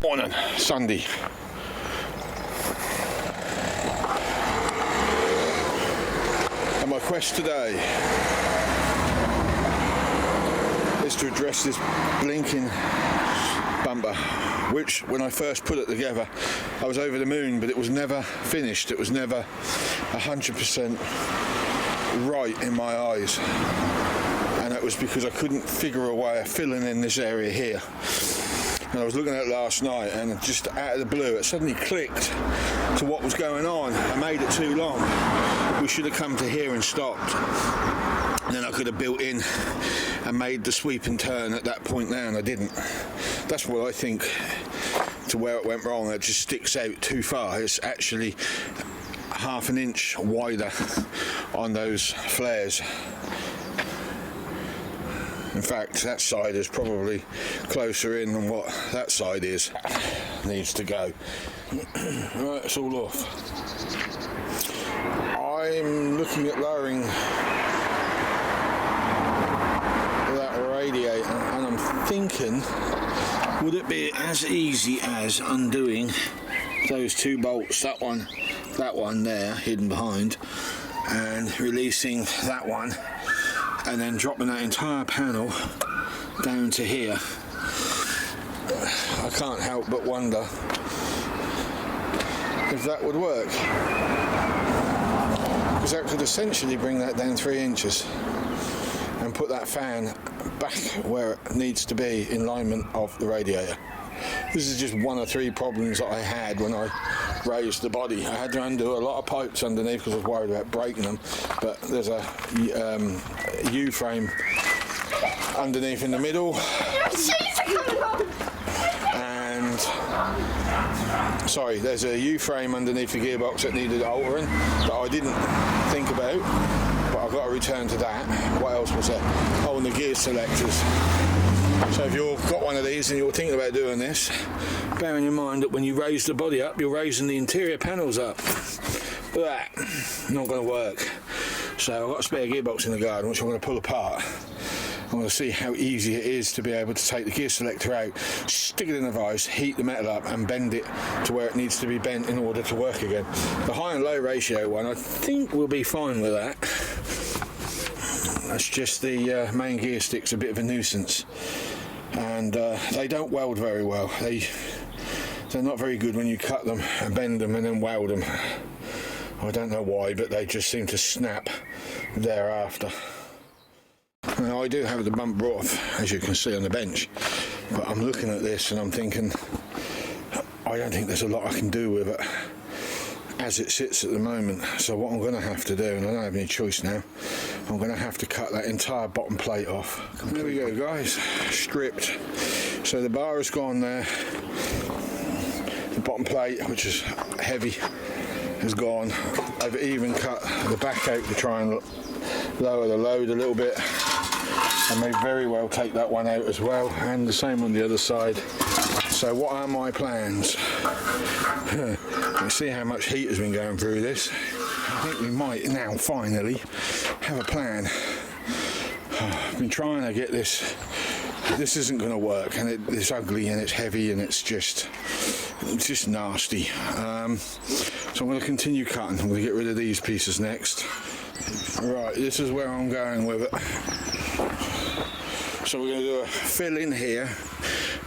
Morning, Sunday. And my quest today is to address this blinking bumper, which when I first put it together I was over the moon, but it was never finished. It was never 100% right in my eyes, and that was because I couldn't figure a way of filling in this area here. And I was looking at it last night, and just out of the blue it suddenly clicked to what was going on. I made it too long. We should have come to here and stopped, and then I could have built in and made the sweep and turn at that point there, and I didn't. That's what I think to where it went wrong. It just sticks out too far. It's actually half an inch wider on those flares. In fact, that side is probably closer in than what that side is. Needs to go. Right, it's all off. I'm looking at lowering that radiator, and I'm thinking, would it be as easy as undoing those two bolts, that one there hidden behind, and releasing that one, and then dropping that entire panel down to here? I can't help but wonder if that would work, because that could essentially bring that down 3 inches and put that fan back where it needs to be in alignment of the radiator. This is just one of 3 problems that I had when I raised the body. I had to undo a lot of pipes underneath because I was worried about breaking them, but there's a U-frame underneath in the middle, and there's a U-frame underneath the gearbox that needed altering that I didn't think about, but I've got to return to that. What else was there? Oh, and the gear selectors. So if you've got one of these and you're thinking about doing this, bearing in mind that when you raise the body up, you're raising the interior panels up. That not going to work. So I've got a spare gearbox in the garden which I'm going to pull apart. I'm going to see how easy it is to be able to take the gear selector out, stick it in a vise, heat the metal up and bend it to where it needs to be bent in order to work again. The high and low ratio one, I think we'll be fine with that. That's just the main gear stick's a bit of a nuisance, and they don't weld very well. They're not very good when you cut them and bend them and then weld them. I don't know why, but they just seem to snap thereafter. Now, I do have the bumper off, as you can see on the bench, but I'm looking at this and I'm thinking, I don't think there's a lot I can do with it as it sits at the moment. So what I'm going to have to do, and I don't have any choice now, I'm going to have to cut that entire bottom plate off. There we go, guys, stripped. So the bar has gone there, the bottom plate, which is heavy, has gone. I've even cut the back out to try and lower the load a little bit. I may very well take that one out as well, and the same on the other side. So what are my plans? You see how much heat has been going through this. I think we might now finally have a plan. I've been trying to get this. This isn't going to work, and it's ugly and it's heavy and it's just nasty. So I'm going to continue cutting. I'm going to get rid of these pieces next. Right, this is where I'm going with it. So we're going to do a fill in here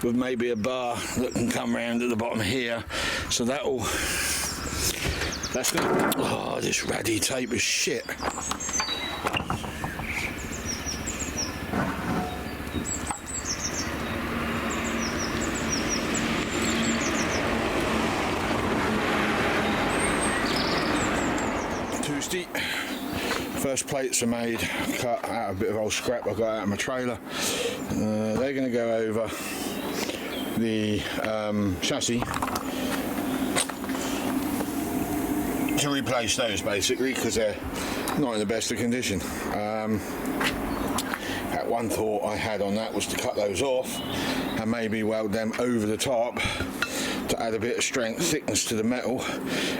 with maybe a bar that can come round at the bottom here. So that's going to, oh, this ratty tape is shit. Tuesday. First plates are made, cut out a bit of old scrap I got out of my trailer. They're going to go over the chassis to replace those, basically, because they're not in the best of condition. That one thought I had on that was to cut those off and maybe weld them over the top to add a bit of thickness to the metal,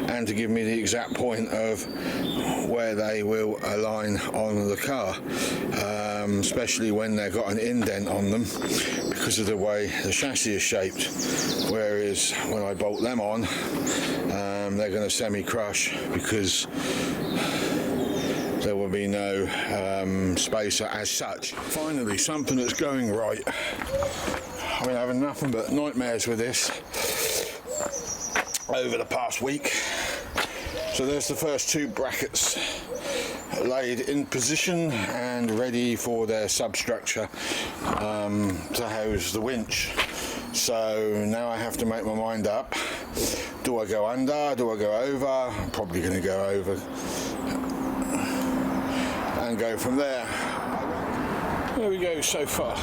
and to give me the exact point of where they will align on the car, especially when they've got an indent on them because of the way the chassis is shaped, whereas when I bolt them on, they're going to semi-crush because there will be no spacer as such. Finally, something that's going right. I've been having nothing but nightmares with this over the past week. So there's the first two brackets laid in position and ready for their substructure to house the winch. So now I have to make my mind up. Do I go under? Do I go over? I'm probably going to go over and go from there. There we go, so far.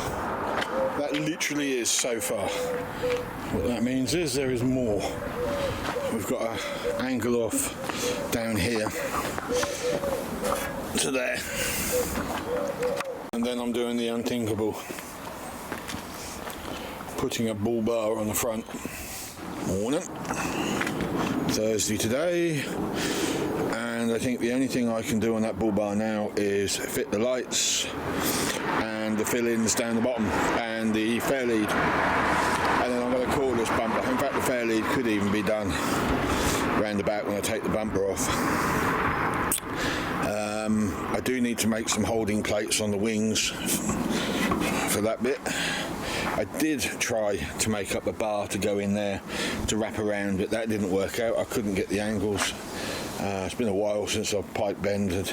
That literally is so far. What that means is there is more. We've got an angle off down here to there. And then I'm doing the unthinkable. Putting a bull bar on the front. Morning. Thursday today. And I think the only thing I can do on that bull bar now is fit the lights and the fill-ins down the bottom and the fair lead, and then I'm going to call this bumper. In fact, the fair lead could even be done round about when I take the bumper off. I do need to make some holding plates on the wings for that bit. I did try to make up a bar to go in there to wrap around, but that didn't work out. I couldn't get the angles. It's been a while since I've pipe bended,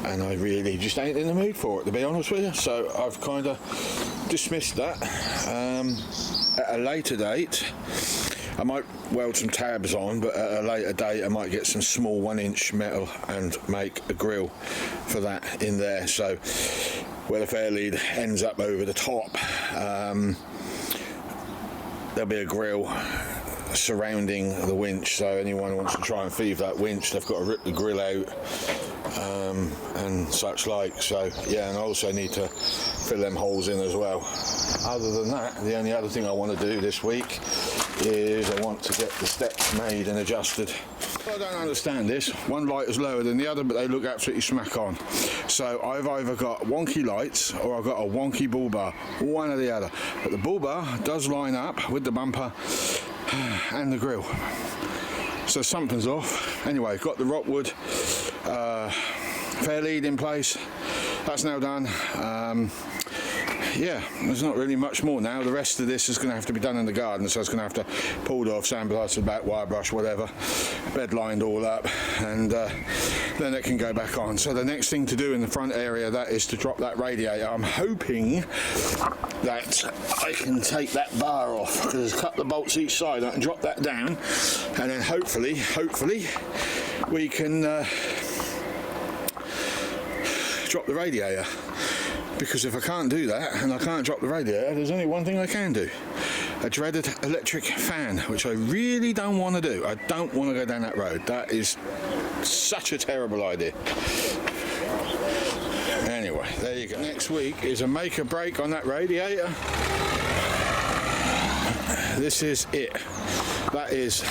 and I really just ain't in the mood for it, to be honest with you. So I've kind of dismissed that. At a later date, I might weld some tabs on, but at a later date I might get some small 1-inch metal and make a grill for that in there. So where the fair lead ends up over the top, there'll be a grill surrounding the winch, so anyone who wants to try and thieve that winch, they've got to rip the grill out and such like. So yeah, and I also need to fill them holes in as well. Other than that, the only other thing I want to do this week is I want to get the steps made and adjusted. I don't understand this. One light is lower than the other, but they look absolutely smack on. So I've either got wonky lights or I've got a wonky bull bar, one or the other. But the bull bar does line up with the bumper and the grill, so something's off. Anyway, got the Rockwood fair lead in place. That's now done. Yeah, there's not really much more now. The rest of this is going to have to be done in the garden, so it's going to have to pulled off, sandblasted back, wire brush, whatever, bed lined all up, and then it can go back on. So the next thing to do in the front area, that is to drop that radiator. I'm hoping that I can take that bar off, because there's a couple of bolts each side. I can drop that down, and then hopefully we can drop the radiator. Because if I can't do that and I can't drop the radiator, there's only one thing I can do. A dreaded electric fan, which I really don't want to do. I don't want to go down that road. That is such a terrible idea. Anyway, there you go. Next week is a make or break on that radiator. This is it. That is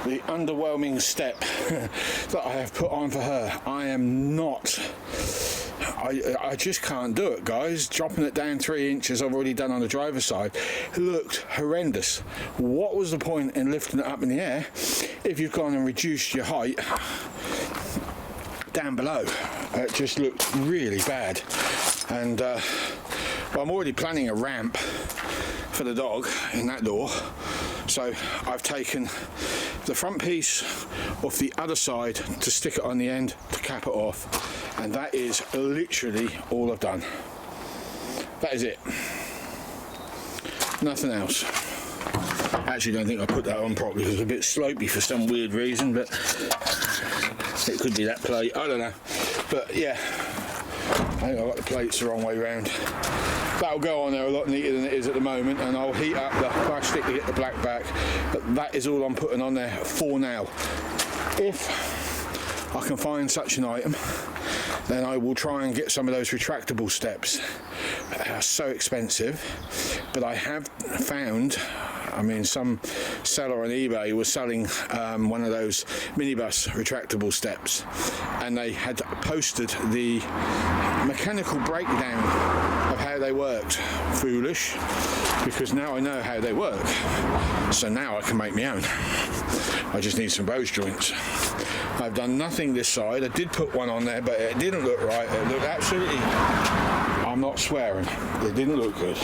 the underwhelming step that I have put on for her. I am not... I just can't do it, guys. Dropping it down 3 inches, I've already done on the driver's side, it looked horrendous. What was the point in lifting it up in the air if you've gone and reduced your height down below? It just looked really bad. And well, I'm already planning a ramp for the dog in that door. So I've taken the front piece off the other side to stick it on the end to cap it off. And that is literally all I've done. That is it. Nothing else. Actually, don't think I put that on properly because it's a bit slopey for some weird reason, but it could be that plate. I don't know. But yeah, I think I've got the plates the wrong way round. That'll go on there a lot neater than it is at the moment, and I'll heat up the plastic to get the black back. But that is all I'm putting on there for now. If I can find such an item, then I will try and get some of those retractable steps. They are so expensive, but I have found I mean, some seller on eBay was selling one of those minibus retractable steps, and they had posted the mechanical breakdown of how they worked. Foolish, because now I know how they work, so now I can make my own. I just need some rose joints. I've done nothing this side. I did put one on there, but it didn't look right. It looked absolutely, I'm not swearing, it didn't look good.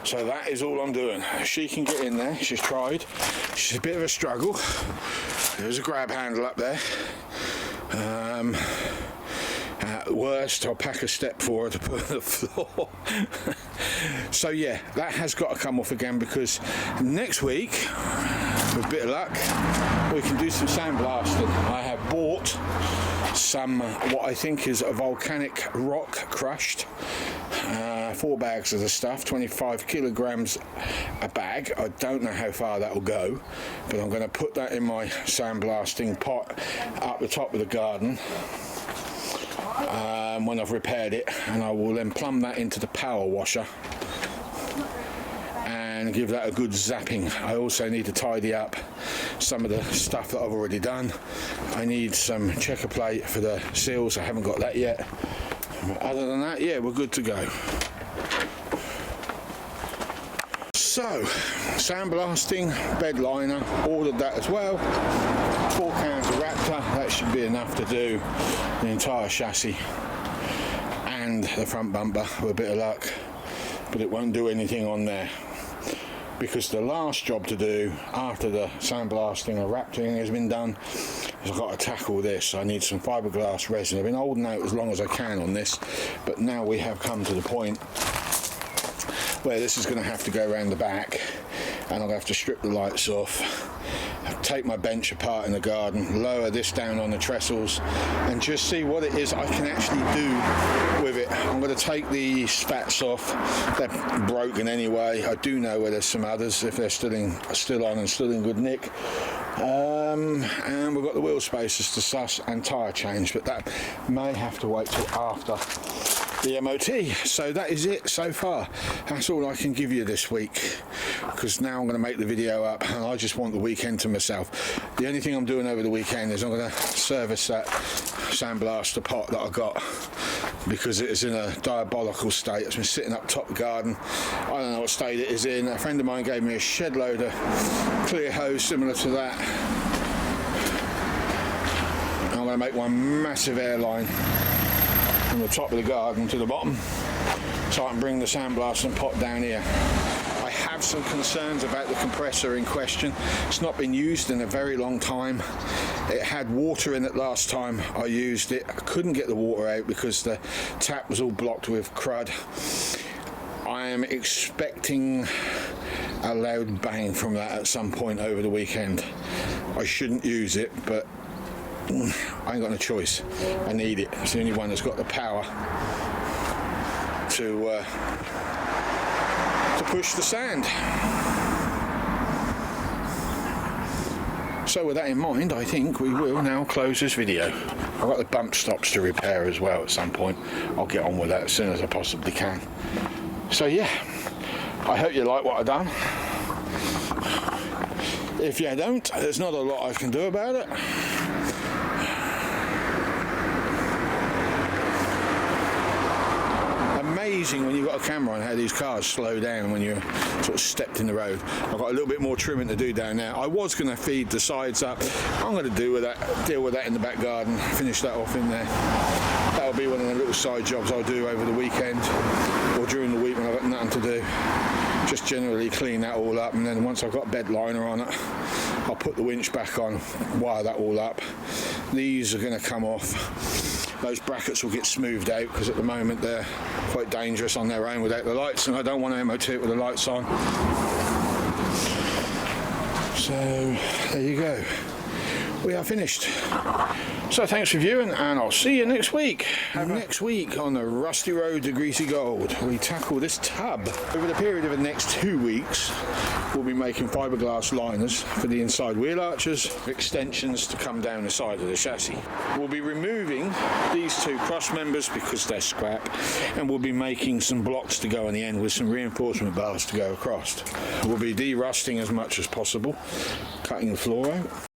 So that is all I'm doing. She can get in there. She's tried. She's a bit of a struggle. There's a grab handle up there. At worst, I'll pack a step for her to put on the floor. So yeah, that has got to come off again, because next week, with a bit of luck, we can do some sandblasting. I have bought some, what I think is a volcanic rock crushed. 4 bags of the stuff, 25 kilograms a bag. I don't know how far that will go, but I'm going to put that in my sandblasting pot up the top of the garden when I've repaired it, and I will then plumb that into the power washer and give that a good zapping. I also need to tidy up some of the stuff that I've already done. I need some checker plate for the seals. I haven't got that yet. Other than that, yeah, we're good to go. So, sandblasting, bed liner, ordered that as well. 4 cans of Raptor, that should be enough to do the entire chassis and the front bumper with a bit of luck, but it won't do anything on there, because the last job to do after the sandblasting or Raptoring has been done is I've got to tackle this. I need some fiberglass resin. I've been holding out as long as I can on this, but now we have come to the point where this is going to have to go around the back, and I'll have to strip the lights off, take my bench apart in the garden, lower this down on the trestles, and just see what it is I can actually do with it. I'm going to take the spats off. They're broken anyway. I do know where there's some others, if they're still on and still in good nick. And we've got the wheel spacers to suss and tyre change, but that may have to wait till after the MOT. So that is it so far. That's all I can give you this week, because now I'm going to make the video up and I just want the weekend to myself. The only thing I'm doing over the weekend is I'm going to service that sandblaster pot that I got, because it is in a diabolical state. It's been sitting up top of the garden. I don't know what state it is in. A friend of mine gave me a shed load of clear hose similar to that. I'm going to make one massive airline from the top of the garden to the bottom, so I can bring the sandblasting pot down here. I have some concerns about the compressor in question. It's not been used in a very long time. It had water in it last time I used it. I couldn't get the water out because the tap was all blocked with crud. I am expecting a loud bang from that at some point over the weekend. I shouldn't use it, but I ain't got no choice. I need it. It's the only one that's got the power to push the sand. So with that in mind, I think we will now close this video. I've got the bump stops to repair as well at some point. I'll get on with that as soon as I possibly can. So yeah, I hope you like what I've done. If you don't, there's not a lot I can do about it. Amazing when you've got a camera on how these cars slow down when you're sort of stepped in the road. I've got a little bit more trimming to do down there. I was going to feed the sides up. I'm going to deal with that in the back garden, finish that off in there. That'll be one of the little side jobs I'll do over the weekend or during the week when I've got nothing to do. Just generally clean that all up, and then once I've got bed liner on it, I'll put the winch back on, wire that all up. These are going to come off. Those brackets will get smoothed out because at the moment they're quite dangerous on their own without the lights, and I don't want to MOT it with the lights on. So there you go. we are finished. So thanks for viewing, and I'll see you next week. Next week on the Rusty Road to Greasy Gold, we tackle this tub. Over the period of the next 2 weeks, we'll be making fiberglass liners for the inside wheel arches, extensions to come down the side of the chassis. We'll be removing these 2 cross members because they're scrap, and we'll be making some blocks to go on the end with some reinforcement bars to go across. We'll be de-rusting as much as possible, cutting the floor out,